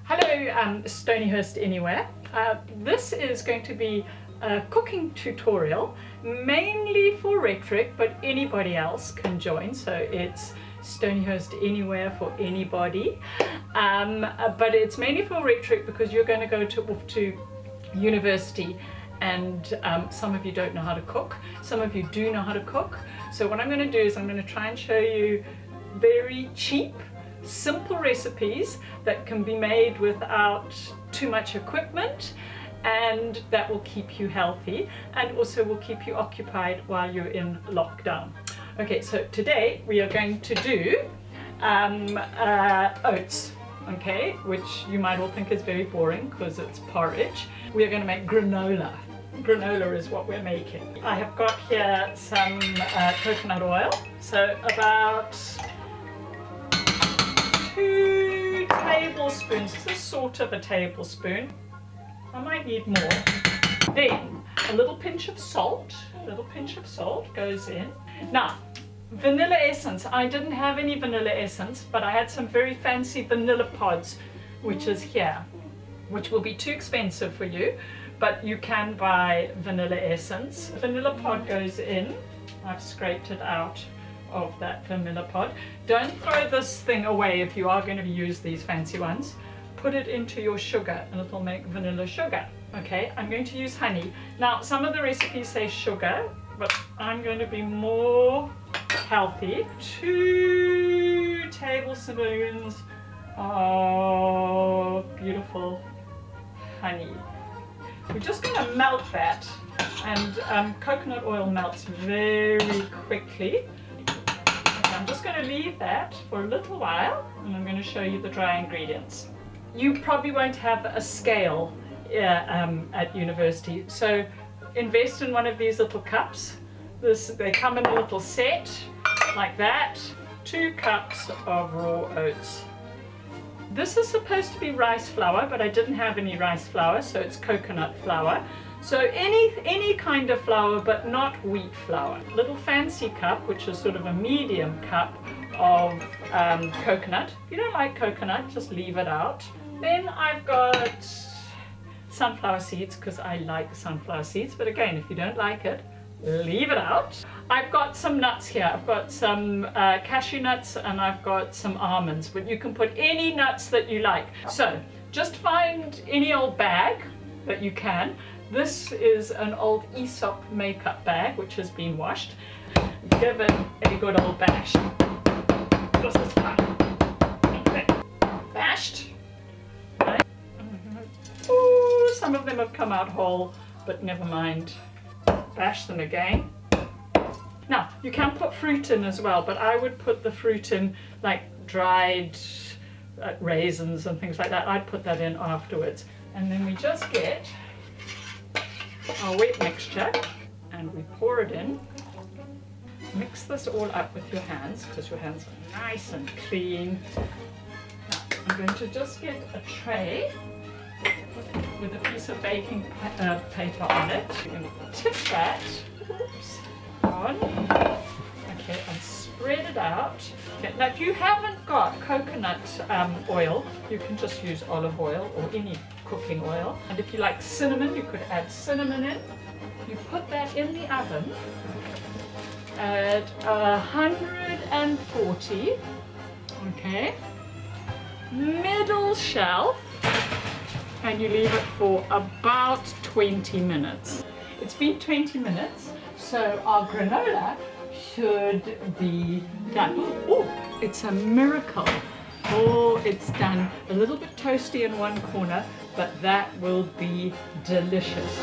Hello, Stonyhurst anywhere. This is going to be a cooking tutorial mainly for rhetoric, but anybody else can join, so it's Stonyhurst anywhere for anybody, but it's mainly for rhetoric because you're going to go to university, and some of you don't know how to cook, some of you do know how to cook. So what I'm going to do is I'm going to try and show you very cheap, simple recipes that can be made without too much equipment, and that will keep you healthy and also will keep you occupied while you're in lockdown. Okay, so today we are going to do oats, okay, which you might all think is very boring because it's porridge. We are going to make granola. Granola is what we're making. I have got here some coconut oil, so about 2 tablespoons, this is sort of a tablespoon. I might need more. Then a little pinch of salt goes in. Now, vanilla essence. I didn't have any vanilla essence, but I had some very fancy vanilla pods, which is here, which will be too expensive for you, but you can buy vanilla essence. Vanilla pod goes in. I've scraped it out of that vanilla pod. Don't throw this thing away if you are going to use these fancy ones. Put it into your sugar and it'll make vanilla sugar. Okay, I'm going to use honey. Now, some of the recipes say sugar, but I'm going to be more healthy. 2 tablespoons of beautiful honey. We're just going to melt that, and coconut oil melts very quickly. I'm just going to leave that for a little while, and I'm going to show you the dry ingredients. You probably won't have a scale at university, so invest in one of these little cups. They come in a little set like that. 2 cups of raw oats. This is supposed to be rice flour, but I didn't have any rice flour, so it's coconut flour. So any kind of flour, but not wheat flour. Little fancy cup, which is sort of a medium cup of coconut. If you don't like coconut, just leave it out. Then I've got sunflower seeds, because I like sunflower seeds, but again, if you don't like it, leave it out. I've got some nuts here. I've got some cashew nuts, and I've got some almonds, but you can put any nuts that you like. So just find any old bag that you can. This is an old Aesop makeup bag which has been washed. Give it a good old bash. Just this far. Okay. Bashed. Right. Ooh, some of them have come out whole, but never mind. Bash them again. Now, you can put fruit in as well, but I would put the fruit in like dried raisins and things like that. I'd put that in afterwards. And then we just get our wet mixture and we pour it in. Mix this all up with your hands because your hands are nice and clean. Now, I'm going to just get a tray with a piece of baking paper on it. You're going to tip that on. Okay, and spread it out. Okay, now if you haven't got coconut oil, you can just use olive oil or any cooking oil. And if you like cinnamon, you could add cinnamon in. You put that in the oven at 140. Okay, middle shelf, and you leave it for about 20 minutes. It's been 20 minutes, so our granola should be done. Oh, it's a miracle. Oh, it's done. A little bit toasty in one corner, but that will be delicious.